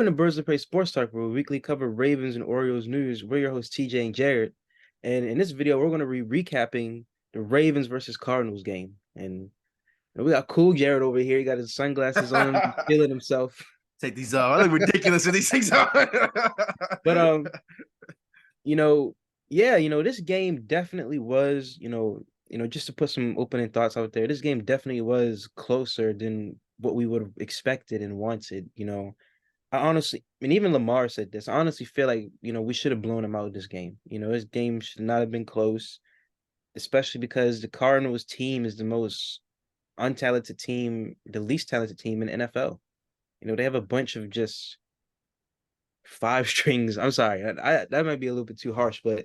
Welcome to Birds of Prey Sports Talk, where we weekly cover Ravens and Orioles news. We're your hosts, TJ and Jared. And in this video, we're going to be recapping the Ravens versus Cardinals game. And we got cool Jared over here. He got his sunglasses on, feeling himself. Take these off. I look ridiculous with these things on. But you know, yeah, this game definitely was, just to put some opening thoughts out there, this game definitely was closer than what we would have expected and wanted. I honestly, and even Lamar said this. I honestly feel like, we should have blown him out this game. This game should not have been close, especially because the Cardinals team is the most untalented team, the least talented team in the NFL. They have a bunch of just five strings. I'm sorry, that might be a little bit too harsh, but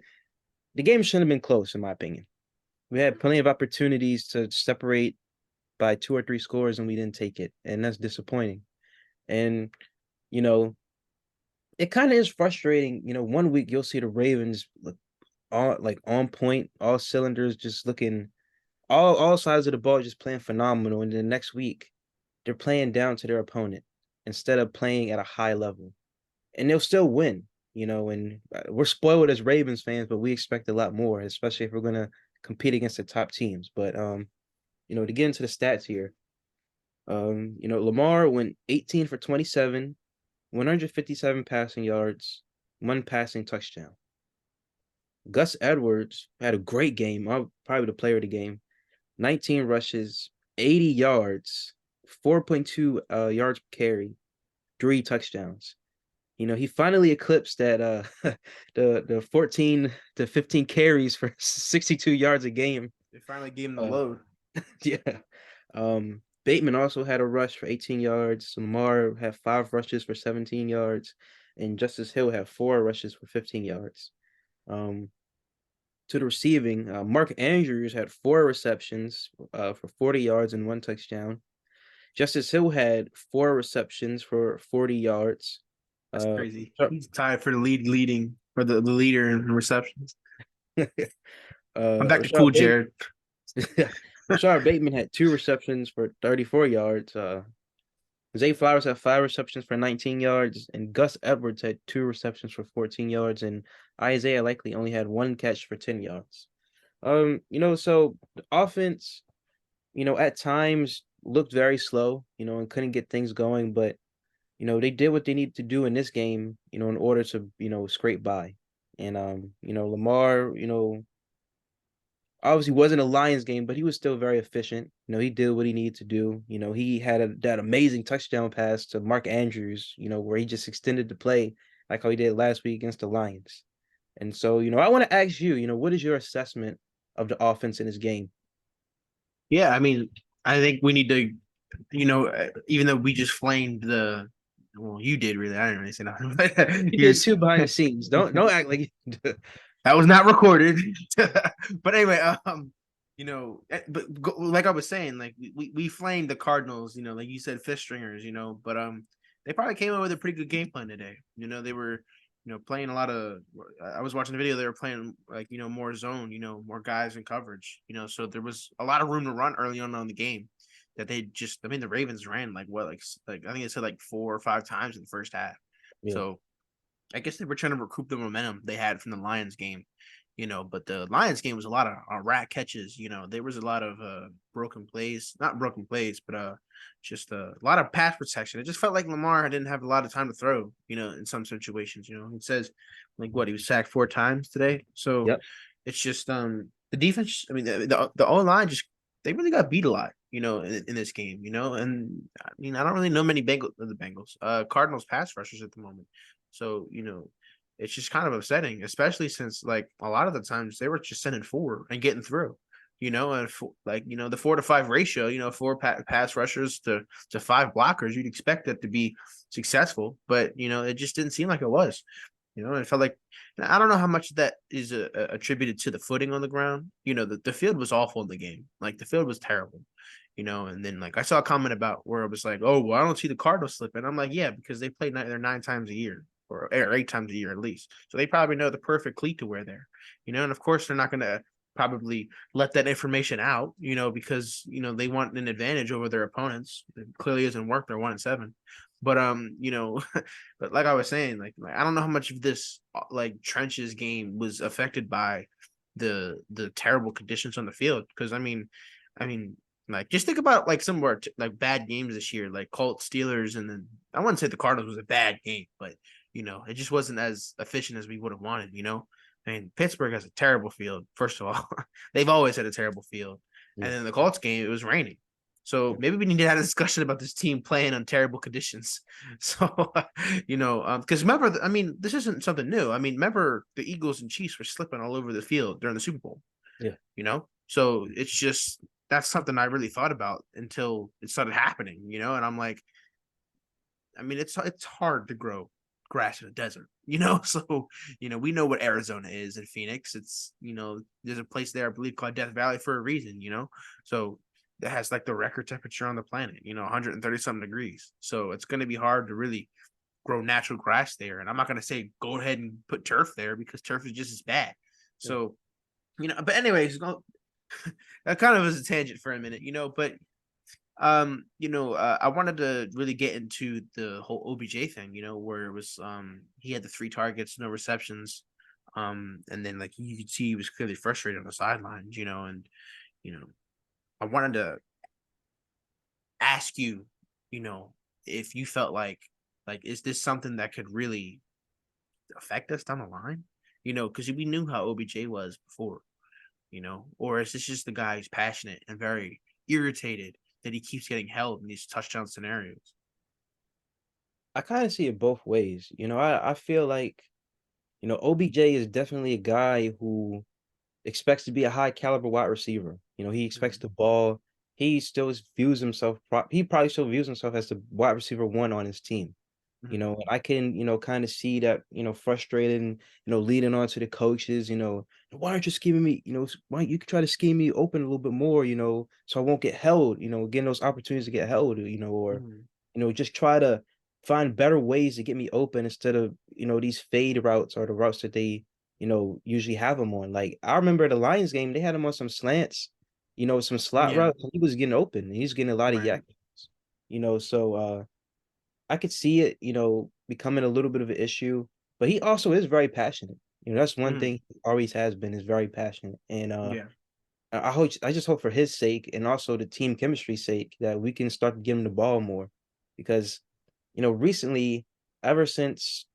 the game shouldn't have been close, in my opinion. We had plenty of opportunities to separate by 2 or 3 scores, and we didn't take it, and that's disappointing. And you know, it kind of is frustrating. One week you'll see the Ravens look on point, all cylinders, just looking all sides of the ball just playing phenomenal. And then the next week they're playing down to their opponent instead of playing at a high level. And they'll still win, and we're spoiled as Ravens fans, but we expect a lot more, especially if we're gonna compete against the top teams. But to get into the stats here, Lamar went 18 for 27, 157 passing yards, 1 passing touchdown. Gus Edwards had a great game, probably the player of the game. 19 rushes, 80 yards, 4.2 yards per carry, 3 touchdowns. He finally eclipsed that the 14 to 15 carries for 62 yards a game. They finally gave him the load. Yeah. Bateman also had a rush for 18 yards. Lamar had 5 rushes for 17 yards, and Justice Hill had 4 rushes for 15 yards. To the receiving, Mark Andrews had 4 receptions for 40 yards and 1 touchdown. Justice Hill had 4 receptions for 40 yards. That's crazy. He's tied for the leading for the leader in receptions. I'm back to cool, Jared. Rashard Bateman had 2 receptions for 34 yards. Zay Flowers had 5 receptions for 19 yards, and Gus Edwards had 2 receptions for 14 yards, and Isaiah Likely only had 1 catch for 10 yards. So the offense, at times looked very slow, and couldn't get things going, but they did what they needed to do in this game, in order to, scrape by. And Lamar, obviously wasn't a Lions game, but he was still very efficient. He did what he needed to do. He had that amazing touchdown pass to Mark Andrews, where he just extended the play like how he did last week against the Lions. And so, I want to ask you, what is your assessment of the offense in this game? Yeah, I mean, I think we need to, even though we just flamed you did really. I didn't really say nothing. You did too behind the scenes. Don't act like that was not recorded. But anyway, but like I was saying, like we flamed the Cardinals, like you said, fifth stringers, but they probably came up with a pretty good game plan today. They were, playing a lot of. I was watching the video. They were playing like more zone, more guys in coverage, so there was a lot of room to run early on the game. That they just, I mean, the Ravens ran like I think it said like 4 or 5 times in the first half. Yeah. So I guess they were trying to recoup the momentum they had from the Lions game, but the Lions game was a lot of rat catches. There was a lot of broken plays, not broken plays, but just a lot of pass protection. It just felt like Lamar didn't have a lot of time to throw, in some situations. It says like he was sacked 4 times today. So yep. It's just the defense. I mean, the O-line just, they really got beat a lot, in this game, and I mean, I don't really know many Cardinals pass rushers at the moment. So, it's just kind of upsetting, especially since like a lot of the times they were just sending 4 and getting through, and the 4 to 5 ratio, 4 pass rushers to 5 blockers, you'd expect that to be successful, but, it just didn't seem like it was. It felt like, I don't know how much of that is attributed to the footing on the ground. The field was awful in the game. Like the field was terrible, and then like I saw a comment about where it was like, oh, well, I don't see the Cardinals slipping. I'm like, yeah, because they play there 9 times a year or 8 times a year at least. So they probably know the perfect cleat to wear there, and of course they're not going to probably let that information out, because, they want an advantage over their opponents. It clearly isn't work. They're 1-7. But but like I was saying, like I don't know how much of this like trenches game was affected by the terrible conditions on the field. Because I mean, like just think about like some of our like bad games this year, like Colts, Steelers, and then I wouldn't say the Cardinals was a bad game, but it just wasn't as efficient as we would have wanted. I mean, Pittsburgh has a terrible field. First of all, they've always had a terrible field, and Yeah. then the Colts game it was raining. So maybe we need to have a discussion about this team playing on terrible conditions. So, because remember, I mean, this isn't something new. I mean, remember the Eagles and Chiefs were slipping all over the field during the Super Bowl. Yeah. So it's just that's something I really thought about until it started happening. And I'm like, I mean, it's hard to grow grass in a desert. So we know what Arizona is in Phoenix. It's there's a place there I believe called Death Valley for a reason. So that has like the record temperature on the planet. 130 something degrees. So it's going to be hard to really grow natural grass there. And I'm not going to say go ahead and put turf there because turf is just as bad. Yeah. So but anyways, that kind of was a tangent for a minute. But I wanted to really get into the whole OBJ thing, where it was he had the 3 targets, no receptions. And then like you could see he was clearly frustrated on the sidelines, and you know, I wanted to ask you, if you felt like is this something that could really affect us down the line? Because we knew how OBJ was before, or is this just the guy who's passionate and very irritated that he keeps getting held in these touchdown scenarios? I kind of see it both ways. I feel like, OBJ is definitely a guy who expects to be a high caliber wide receiver. He expects Mhm. the ball. He still views himself, he probably still views himself as the wide receiver one on his team. Mhm. I can, kind of see that, frustrated and, leading on to the coaches, why aren't you scheming me? Why don't you try to scheme me open a little bit more, so I won't get held, getting those opportunities to get held, or, Mhm. just try to find better ways to get me open instead of, these fade routes or the routes that they, usually have him on. Like I remember the Lions game, they had him on some slants, some slot Yeah. routes, and he was getting open. And he's getting a lot of Right. yak, so I could see it, becoming a little bit of an issue, but he also is very passionate. That's one Mhm. thing he always has been is very passionate. And Yeah. I just hope for his sake and also the team chemistry's sake that we can start to give him the ball more. Because, recently, ever since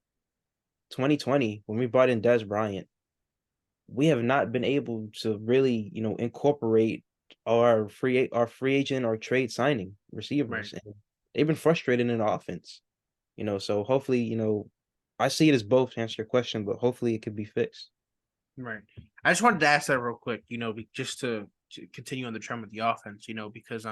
2020, when we brought in Des Bryant, we have not been able to really, incorporate our free agent or trade signing Right. receivers. And they've been frustrated in the offense. So hopefully, I see it as both to answer your question, but hopefully it could be fixed. Right. I just wanted to ask that real quick, just to continue on the trend with the offense, because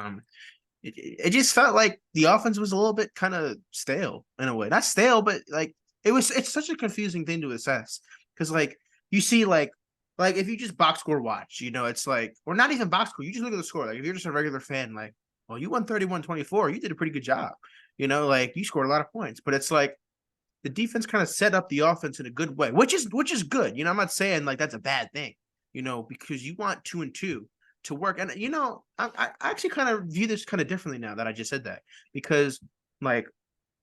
it just felt like the offense was a little bit kind of stale in a way. Not stale, but like it's such a confusing thing to assess because like you see like if you just box score watch, it's like or not even box score, you just look at the score. Like if you're just a regular fan, like, well, you won 31-24, you did a pretty good job. Like you scored a lot of points, but it's like the defense kind of set up the offense in a good way, which is good. I'm not saying like that's a bad thing, because you want 2-2 to work. And I actually kind of view this kind of differently now that I just said that because like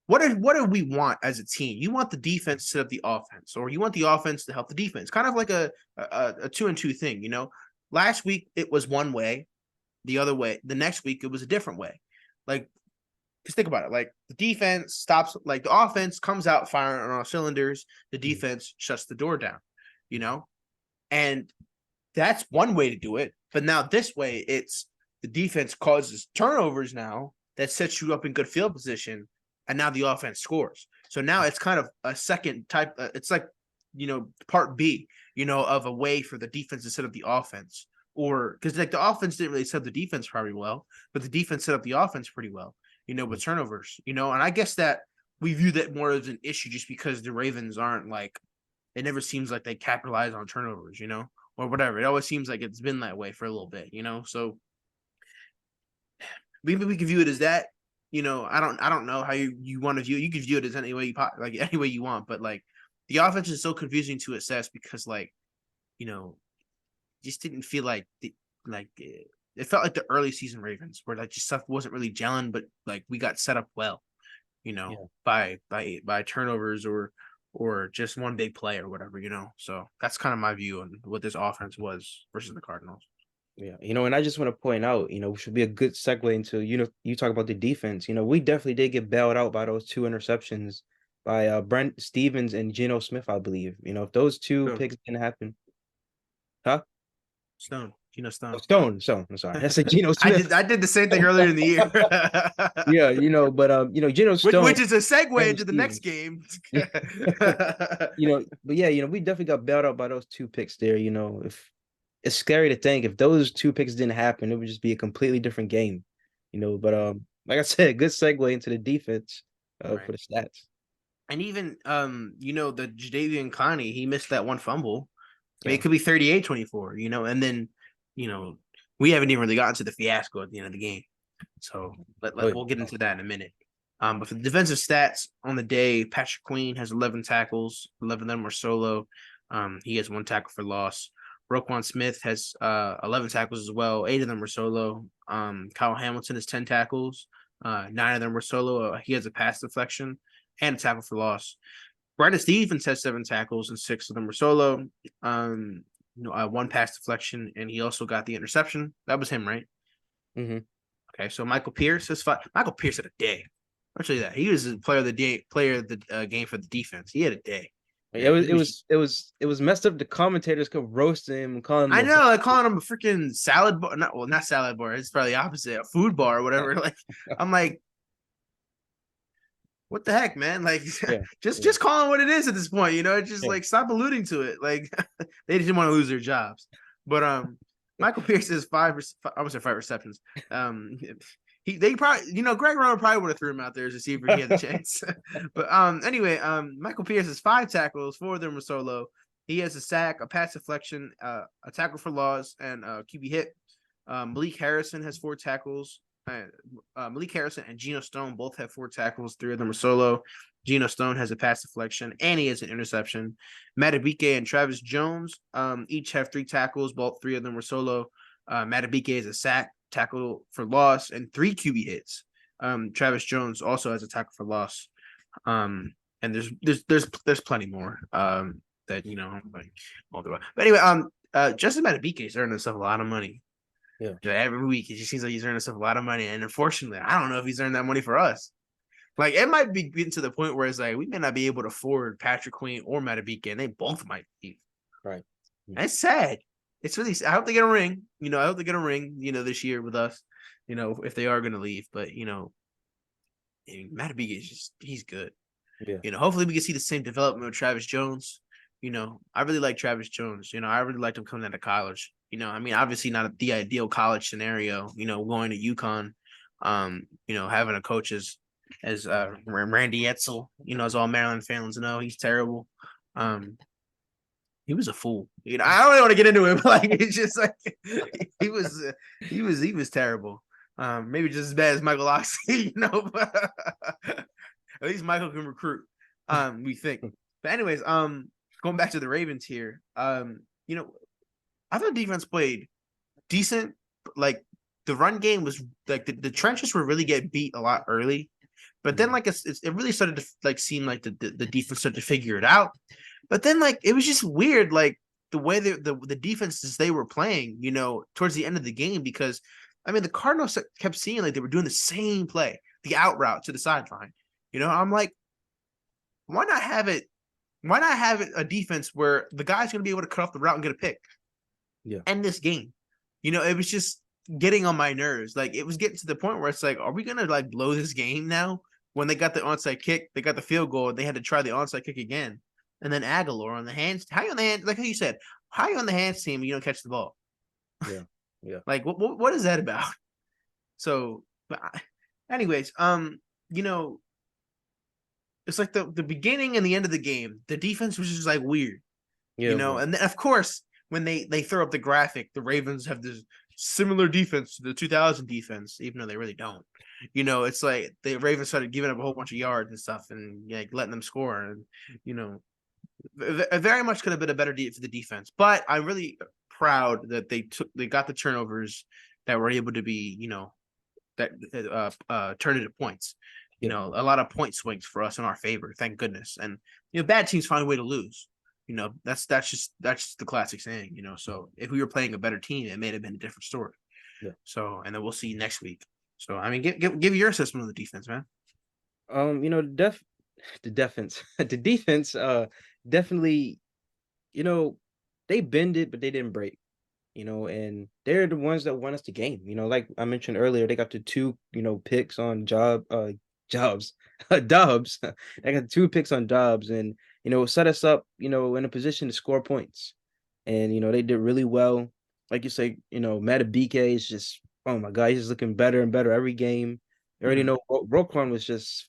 what do we want as a team? You want the defense to set up the offense, or you want the offense to help the defense. Kind of like a 2-2 thing. Last week it was one way, the other way. The next week it was a different way. Like because think about it, like the defense stops, like the offense comes out firing on all cylinders, the Mhm. defense shuts the door down, you know, and that's one way to do it. But now this way, it's the defense causes turnovers now that sets you up in good field position, and now the offense scores. So now it's kind of a second type. It's like part B, of a way for the defense to set up the offense, or because like the offense didn't really set up the defense probably well, but the defense set up the offense pretty well, with turnovers, and I guess that we view that more as an issue just because the Ravens aren't like it never seems like they capitalize on turnovers, or whatever. It always seems like it's been that way for a little bit, So maybe we can view it as that. I don't know how you want to view it. You can view it as any way like any way you want, but like the offense is so confusing to assess because like you know just didn't feel like it felt like the early season Ravens where like just stuff wasn't really gelling, but like we got set up well. Yeah. by turnovers or just one big play or whatever. So that's kind of my view on what this offense was versus the Cardinals. Yeah, and I just want to point out, which should be a good segue into, you talk about the defense. We definitely did get bailed out by those two interceptions by Brent Stevens and Geno Smith, I believe. If those two Stone, picks didn't happen, huh? Stone, Geno Oh, Stone. Stone. I'm sorry. I said Geno I Smith. did I did the same thing earlier in the year. Yeah, but Geno Stone, Which is a segue Brandon into the next Stevens. game. But yeah, we definitely got bailed out by those two picks there. If it's scary to think if those two picks didn't happen, it would just be a completely different game. But like I said, good segue into the defense Right. for the stats. And even the Jadeveon Clowney, he missed that one fumble. I mean, Yeah. it could be 38-24, and then, you know, we haven't even really gotten to the fiasco at the end of the game. So Oh yeah. we'll get into that in a minute. But for the defensive stats on the day, Patrick Queen has 11 tackles, 11 of them were solo. He has 1 tackle for loss. Roquan Smith has 11 tackles as well. 8 of them were solo. Kyle Hamilton has 10 tackles. 9 of them were solo. He has a pass deflection and a tackle for loss. Brandon Stevens has 7 tackles and 6 of them were solo. 1 pass deflection, and he also got the interception. That was him, right? Mm-hmm. Okay, so Michael Pierce has 5. Michael Pierce had a day. I'll tell you that he was the player of the day, player of the game for the defense. He had a day. Yeah, Man, he was just. it was messed up. The commentators kept roasting him and calling him I a know, like calling him a freaking salad bar. Not salad bar. It's probably the opposite, a food bar or whatever. Like, I'm like, what the heck, man? Like, yeah, yeah, just call it what it is at this point. It's just yeah. like stop alluding to it. Like, they didn't want to lose their jobs. But Michael Pierce has I would say 5 receptions. They probably Greg Roman probably would have threw him out there as a receiver if he had the chance. But anyway, Michael Pierce has 5 tackles, 4 of them were solo. He has a sack, a pass deflection, a tackle for loss, and a QB hit. Malik Harrison has 4 tackles. Malik Harrison and Geno Stone both have 4 tackles. 3 of them are solo. Geno Stone has a pass deflection and he has an interception. Matabike and Travis Jones each have 3 tackles. Both 3 of them were solo. Matabike has a sack, tackle for loss, and 3 QB hits. Travis Jones also has a tackle for loss. And there's plenty more that like all the way. But anyway, Justin Matabike is earning himself a lot of money. Yeah. Every week, it just seems like he's earning himself a lot of money, and unfortunately, I don't know if he's earned that money for us. Like, it might be getting to the point where it's like we may not be able to afford Patrick Queen or Matabike, and they both might leave. Right. And it's sad. It's really sad. I hope they get a ring. I hope they get a ring. This year with us. If they are going to leave, but Matabike is he's good. Yeah. Hopefully we can see the same development with Travis Jones. I really like Travis Jones. I really liked him coming out of college. I mean, obviously not the ideal college scenario, going to UConn, having a coach as Randy Edsel, as all Maryland fans know, he's terrible. He was a fool. I don't really want to get into it, but like it's just like he was terrible. Maybe just as bad as Michael Locksley, but at least Michael can recruit. We think. But anyways, going back to the Ravens here, I thought defense played decent. Like the run game was like the trenches were really getting beat a lot early, but then like it really started to like seem like the defense started to figure it out. But then like it was just weird, like the way the defenses they were playing, towards the end of the game, because I mean the Cardinals kept seeing like they were doing the same play, the out route to the sideline. I'm like, why not have it? Why not have it a defense where the guy's going to be able to cut off the route and get a pick? Yeah. End this game. It was just getting on my nerves. Like it was getting to the point where it's like, are we gonna like blow this game now? When they got the onside kick, they got the field goal, they had to try the onside kick again. And then Aguilar on the hands. How you on the hands? Like how you said, how you on the hands team and you don't catch the ball? Yeah. Yeah. Like what is that about? So, but anyways, it's like the beginning and the end of the game, the defense was just like weird. Yeah. And then of course when they throw up the graphic, the Ravens have this similar defense to the 2000 defense, even though they really don't. It's like the Ravens started giving up a whole bunch of yards and stuff, and like letting them score, and very much could have been a better for the defense. But I'm really proud that they got the turnovers that were able to be, that turned into points. Yeah. A lot of point swings for us in our favor, thank goodness. And bad teams find a way to lose. That's just the classic saying. So if we were playing a better team, it may have been a different story. Yeah. So and then we'll see next week. So I mean, give your assessment of the defense, man. The defense, the defense, definitely, you know, they bended, but they didn't break. And they're the ones that won us the game. Like I mentioned earlier, they got the two, picks on jobs, Dubs. They got two picks on Dubs and, set us up, in a position to score points. And, they did really well. Like you say, Matabike is just, oh my God, he's just looking better and better every game. You already Mhm. know Roquan was just,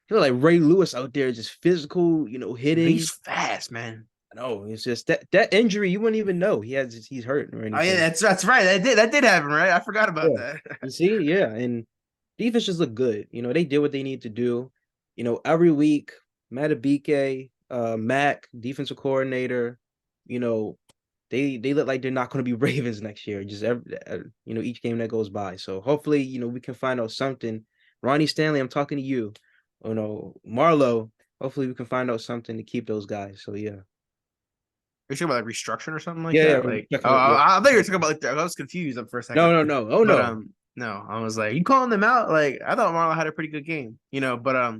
he looked like Ray Lewis out there, just physical, hitting. He's fast, man. No, it's just that injury you wouldn't even know he's hurt or Oh yeah, anything. that's right. That did happen, right? I forgot about Yeah. that. You see? Yeah. And defense just look good. They did what they need to do. Every week, Matabike, Mac, defensive coordinator, you know, they look like they're not going to be Ravens next year. Just each game that goes by. So hopefully, we can find out something. Ronnie Stanley, I'm talking to you. Marlo. Hopefully, we can find out something to keep those guys. So yeah. Are you talking about like restructuring or something like Yeah, that? yeah, Like, oh, definitely. Yeah. I thought you were talking about like that. I was confused for a No, second, no, no. Oh but no. no, I was like, you calling them out? Like, I thought Marlon had a pretty good game, but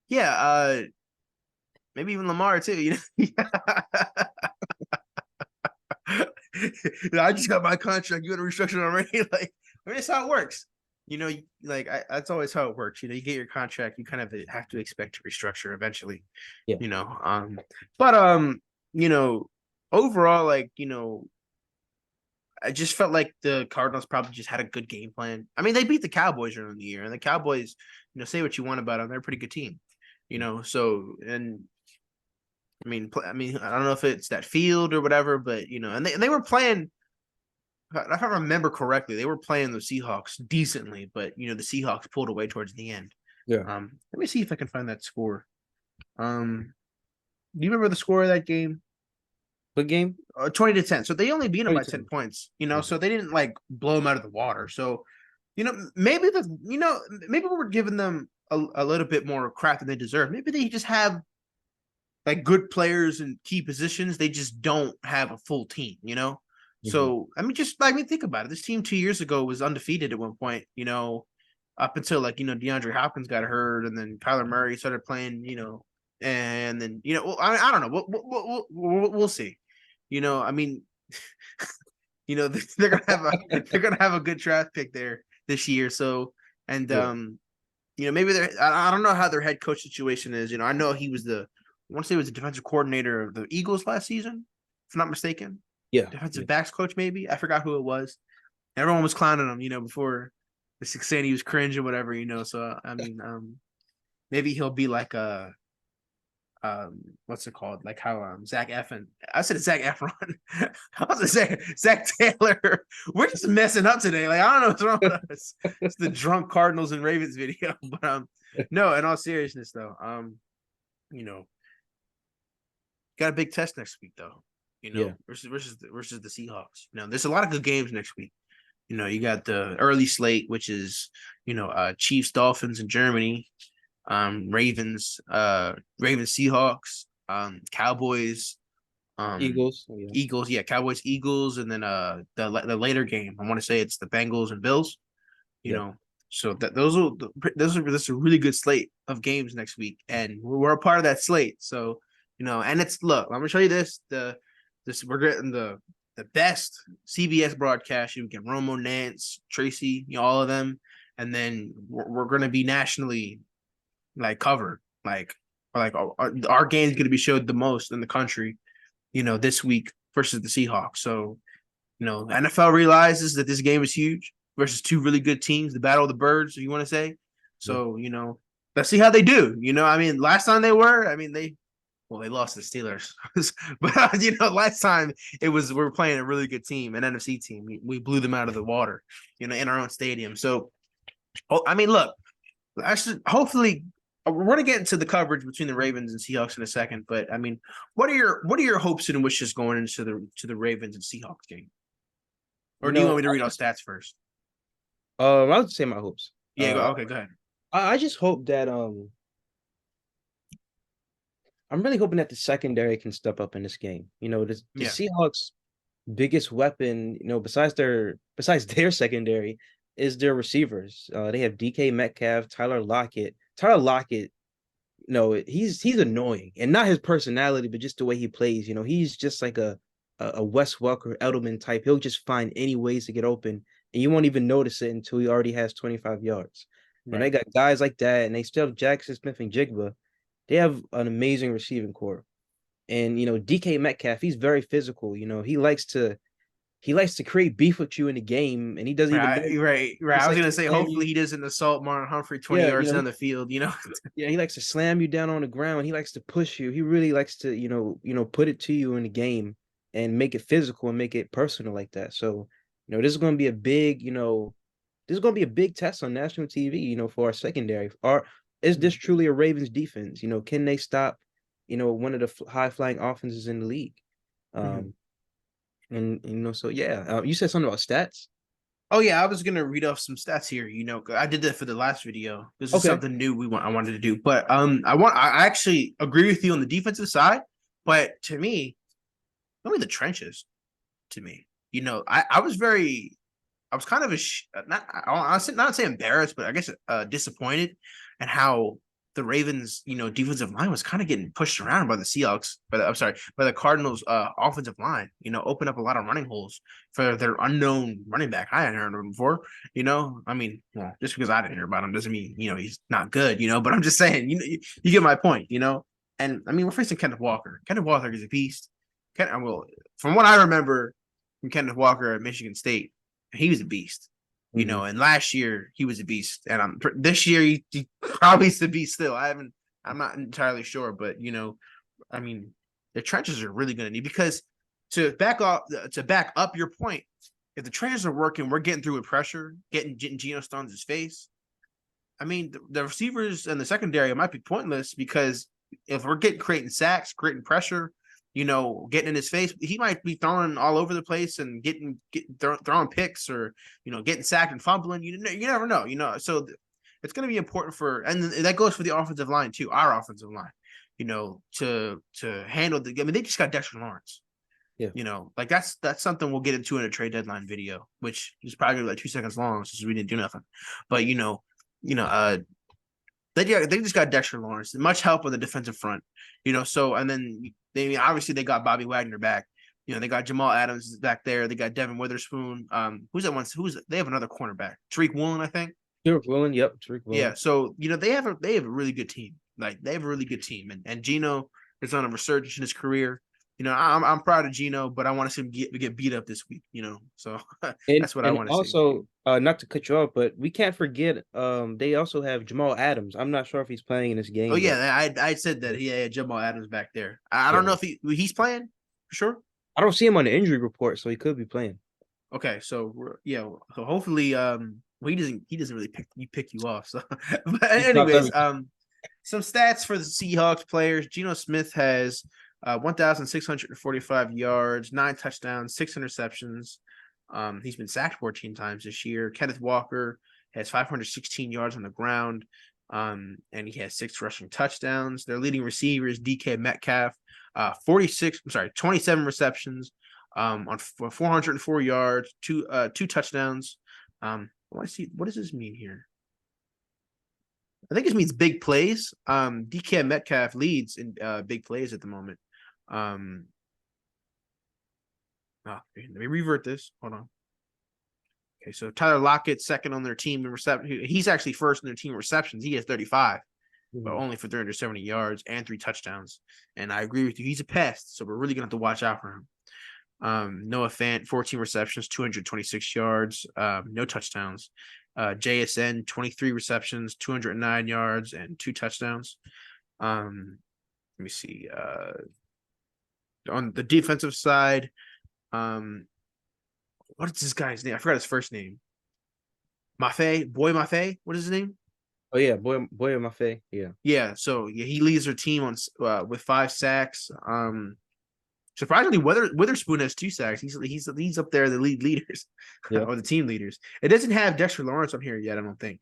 yeah, maybe even Lamar too, I just got my contract. You got to restructure it already? Like, that's how it works. That's always how it works. You get your contract, you kind of have to expect to restructure eventually. Yeah. But overall, I just felt like the Cardinals probably just had a good game plan. I mean, they beat the Cowboys early in the year, and the Cowboys, say what you want about them, they're a pretty good team. So and I don't know if it's that field or whatever, but and they were playing. If I remember correctly, they were playing the Seahawks decently, but the Seahawks pulled away towards the end. Yeah. Let me see if I can find that score. Do you remember the score of that game? Good game. 20-10. So they only beat them by 10 22. points, Yeah. so they didn't like blow them out of the water. So, maybe we're giving them a little bit more crap than they deserve. Maybe they just have like good players in key positions. They just don't have a full team. Mhm. So, think about it. This team 2 years ago was undefeated at one point, up until DeAndre Hopkins got hurt and then Kyler Murray started playing, and then, I don't know. We'll see. I mean, they're gonna have a good draft pick there this year. So and Yeah. maybe I don't know how their head coach situation is. I know he was I want to say he was the defensive coordinator of the Eagles last season, if I'm not mistaken. Yeah. Defensive backs coach, maybe. I forgot who it was. Everyone was clowning him, before the saying he was cringe or whatever. So I mean, maybe he'll be like a what's it called? Like how Zach Efron. I said Zach Efron. I was gonna say Zach Taylor. We're just messing up today. Like, I don't know what's wrong with us. It's the drunk Cardinals and Ravens video. But no, in all seriousness though, you know, got a big test next week though. Yeah. Versus the Seahawks. There's a lot of good games next week. You got the early slate, which is, Chiefs, Dolphins, and Germany. Ravens, Seahawks, Cowboys, Eagles. Yeah. Eagles, yeah, Cowboys, Eagles, and then the later game. I want to say it's the Bengals and Bills. You Yeah. know, so this is a really good slate of games next week, and we're a part of that slate. So and look, I'm gonna show you we're getting the best CBS broadcast. You can Romo, Nance, Tracy, all of them, and then we're gonna be nationally covered. Our game's going to be showed the most in the country, this week versus the Seahawks. So, NFL realizes that this game is huge versus two really good teams, the battle of the birds, if you want to say. So, let's see how they do. Last time they lost to the Steelers. But last time we were playing a really good team, an NFC team. We blew them out of the water, in our own stadium. So, look, hopefully we're going to get into the coverage between the Ravens and Seahawks in a second, but what are your hopes and wishes going into the Ravens and Seahawks game? Or do you want me to read our stats first? I would say my hopes. Yeah, okay, go ahead. I just hope that I'm really hoping that the secondary can step up in this game. The Yeah, Seahawks biggest weapon, besides their secondary, is their receivers. They have DK Metcalf, Tyler Lockett. Tyler Lockett, no, he's annoying, and not his personality, but just the way he plays. He's just like a Wes Welker, Edelman type. He'll just find any ways to get open, and you won't even notice it until he already has 25 yards. They right. got guys like that, and they still have Jackson Smith and Jigba. They have an amazing receiving core. And DK Metcalf, he's very physical. He likes to create beef with you in the game, and he doesn't even know. Right, right, right. He I just was likes gonna to say, slam hopefully you. he doesn't assault Marlon Humphrey 20 Yeah, yards down the field. yeah, he likes to slam you down on the ground. He likes to push you. He really likes to, put it to you in the game and make it physical and make it personal like that. So, this is going to be a big test on national TV, for our secondary. Is this truly a Ravens defense? Can they stop, one of the high flying offenses in the league? Mhm. Um, so yeah, you said something about stats. Oh yeah, I was gonna read off some stats here. 'Cause I did that for the last video. This is Okay. something new I wanted to do, but I actually agree with you on the defensive side, but to me, only the trenches. To me, I was kind of not honestly not say embarrassed, but I guess disappointed and how the Ravens, defensive line was kind of getting pushed around by the Seahawks, I'm sorry, by the Cardinals offensive line, opened up a lot of running holes for their unknown running back. I hadn't heard of him before, I mean, well, just because I didn't hear about him doesn't mean, he's not good, but I'm just saying, you get my point, and I mean, we're facing Kenneth Walker. Kenneth Walker is a beast. From what I remember from Kenneth Walker at Michigan State, he was a beast. Hmm. And last year he was a beast, and this year he probably is a beast still. I'm not entirely sure, but I mean, the trenches are really going to need because to back up your point. If the trenches are working, we're getting through with pressure, getting Geno Stones' face. I mean, the receivers and the secondary might be pointless because if we're creating sacks, creating pressure, getting in his face, he might be throwing all over the place and throwing picks or getting sacked and fumbling. You never know. So it's going to be important and that goes for the offensive line too. Our offensive line, to handle the. I mean, they just got Dexter Lawrence. Yeah. Like that's something we'll get into in a trade deadline video, which is probably gonna be like 2 seconds long since we didn't do nothing. But you know, uh, they just got Dexter Lawrence, much help on the defensive front, So and then obviously they got Bobby Wagner back. They got Jamal Adams back there. They got Devin Witherspoon. Who's that one? They have another cornerback, Tariq Woolen, I think. Tariq Woolen, yep, Tariq Yeah, Woolen. so they have a really good team. Like they have a really good team, and Geno is on a resurgence in his career. I'm proud of Geno, but I want to see him get beat up this week. So And that's what I and want to see. also, not to cut you off, but we can't forget, they also have Jamal Adams. I'm not sure if he's playing in this Oh game, but yeah, I said that he had Jamal Adams back there. I don't know yeah, if he's playing for sure. I don't see him on the injury report, so he could be playing. Okay, so yeah, so hopefully well, he doesn't really pick you off. So but He drops anyways, everything. some stats for the Seahawks players. Geno Smith has 1,645 yards, 9 touchdowns, 6 interceptions. He's been sacked 14 times this year. Kenneth Walker has 516 yards on the ground, and he has 6 rushing touchdowns. Their leading receiver is DK Metcalf, 27 receptions, on 404 yards, two touchdowns. Let see. What does this mean here? I think this means big plays. DK Metcalf leads in big plays at the moment. Um, let me revert this. Hold on. Okay, so Tyler Lockett second on their team in reception. He's actually first in their team in receptions. He has 35, but Mhm. only for 370 yards and 3 touchdowns. And I agree with you. He's a pest, so we're really gonna have to watch out for him. Noah Fant, 14 receptions, 226 yards, no touchdowns. JSN, 23 receptions, 209 yards, and 2 touchdowns. Let me see. On the defensive side, what is this guy's name? I forgot his first name. Mafe. What is his name? Oh yeah, boy, my Mafe, yeah. Yeah. So yeah, he leads their team on with 5 sacks. Surprisingly, Witherspoon has 2 sacks. He's up there, the leaders Yeah. or the team leaders. It doesn't have Dexter Lawrence on here yet, I don't think.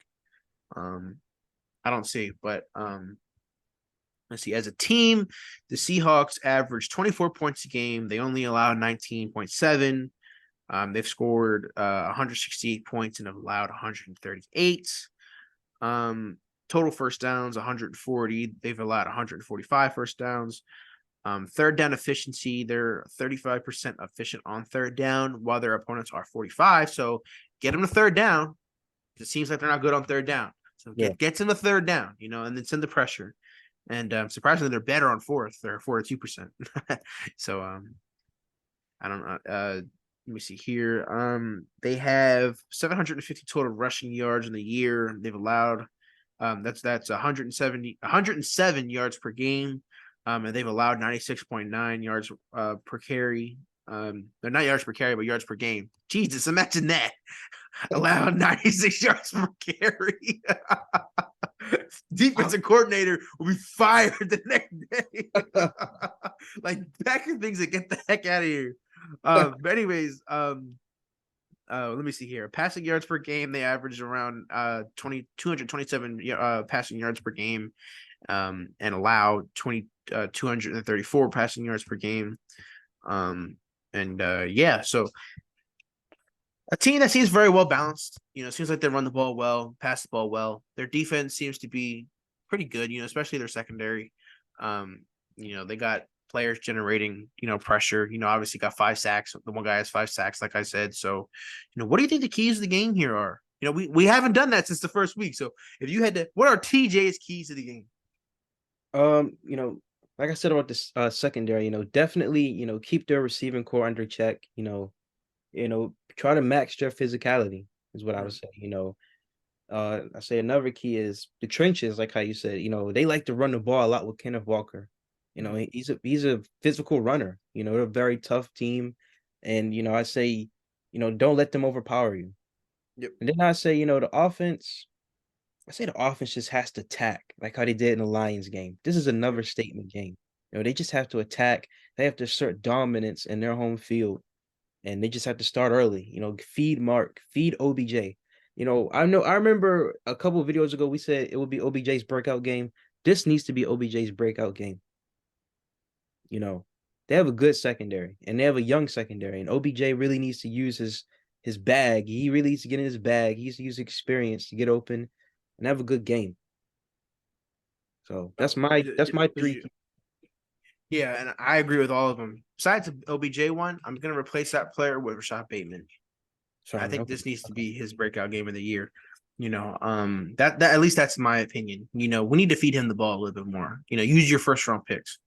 I don't see. But let's see. As a team, the Seahawks average 24 points a game. They only allow 19.7. They've scored 168 points and have allowed 138. Total first downs 140. They've allowed 145 first downs. Third down efficiency, they're 35% efficient on third down, while their opponents are 45. So get them to third down. It seems like they're not good on third down. So get to the third down, and then send the pressure. And surprisingly, they're better on fourth. They're 42%. So I don't know. Let me see here. They have 750 total rushing yards in the year. They've allowed that's 107 yards per game. And they've allowed 96.9 yards per carry. They're not yards per carry, but yards per game. Jesus, imagine that. Allowed 96 yards per carry. Defensive coordinator will be fired the next day. Like, pack things and get the heck out of here. But anyways, let me see here. Passing yards per game, they average around 227 passing yards per game, and allow 234 passing yards per game. So a team that seems very well balanced. It seems like they run the ball well, pass the ball well. Their defense seems to be pretty good, especially their secondary. They got players generating, pressure. Obviously got 5 sacks. The one guy has 5 sacks, like I said. So, what do you think the keys of the game here are? We haven't done that since the first week. So if you had to, what are TJ's keys to the game? Like I said about this secondary, definitely, keep their receiving core under check, try to match their physicality is what I would say. I say another key is the trenches, like how you said, they like to run the ball a lot with Kenneth Walker. He's a physical runner. They're a very tough team. And I say, don't let them overpower you. Yep. And then I say, the offense just has to attack like how they did in the Lions game. This is another statement game. They just have to attack. They have to assert dominance in their home field. And they just have to start early. Feed Mark, feed OBJ. I remember a couple of videos ago we said it would be OBJ's breakout game. This needs to be OBJ's breakout game. They have a good secondary and they have a young secondary, and OBJ really needs to use his bag. He really needs to get in his bag. He needs to use experience to get open and have a good game. So that's my 3. Yeah, and I agree with all of them. Besides the OBJ one, I'm gonna replace that player with Rashad Bateman. I think this needs to be his breakout game of the year. That at least that's my opinion. We need to feed him the ball a little bit more. Use your first round picks.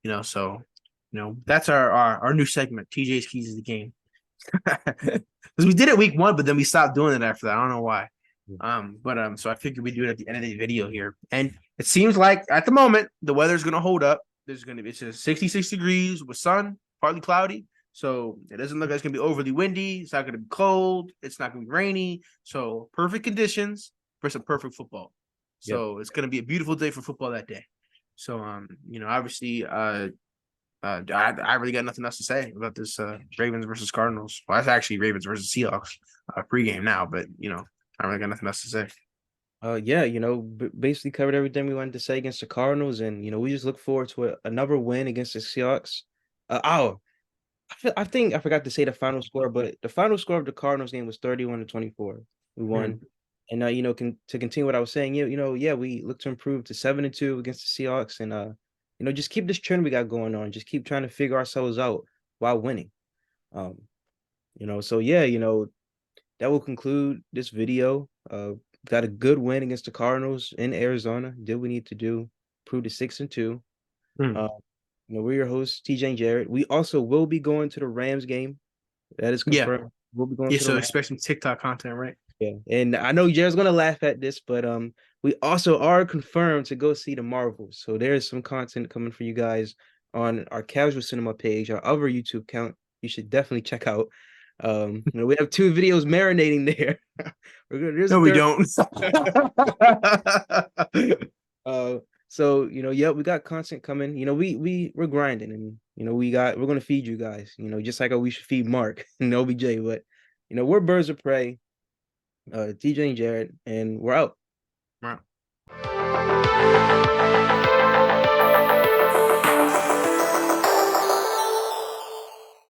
That's our new segment. TJ's keys to the game. Because we did it week 1, but then we stopped doing it after that. I don't know why. So I figured we'd do it at the end of the video here. And it seems like at the moment the weather's gonna hold up. It's just 66 degrees with sun, partly cloudy. So it doesn't look like it's gonna be overly windy. It's not gonna be cold. It's not gonna be rainy. So perfect conditions for some perfect football. So It's gonna be a beautiful day for football that day. So obviously I really got nothing else to say about this Ravens versus Cardinals. Well, that's actually Ravens versus Seahawks pregame now, but I really got nothing else to say. Basically covered everything we wanted to say against the Cardinals, and we just look forward to another win against the Seahawks. I think I forgot to say the final score, but the final score of the Cardinals game was 31-24. We won. And to continue what I was saying, we look to improve to 7-2 against the Seahawks, and just keep this trend we got going on. Just keep trying to figure ourselves out while winning. That will conclude this video. Got a good win against the Cardinals in Arizona. Did what we need to do. Proved to 6-2. We're your hosts, TJ and Jared. We also will be going to the Rams game. That is confirmed. Yeah. We'll be going to the Rams. Expect some TikTok content, right? Yeah. And I know Jared's gonna laugh at this, but we also are confirmed to go see the Marvels. So there's some content coming for you guys on our Casual Cinema page, our other YouTube account. You should definitely check out. We have 2 videos marinating there. We don't. We got content coming. We're grinding, and we're gonna feed you guys. Just like how we should feed Mark and OBJ. But we're birds of prey. TJ and Jared, and we're out. Wow.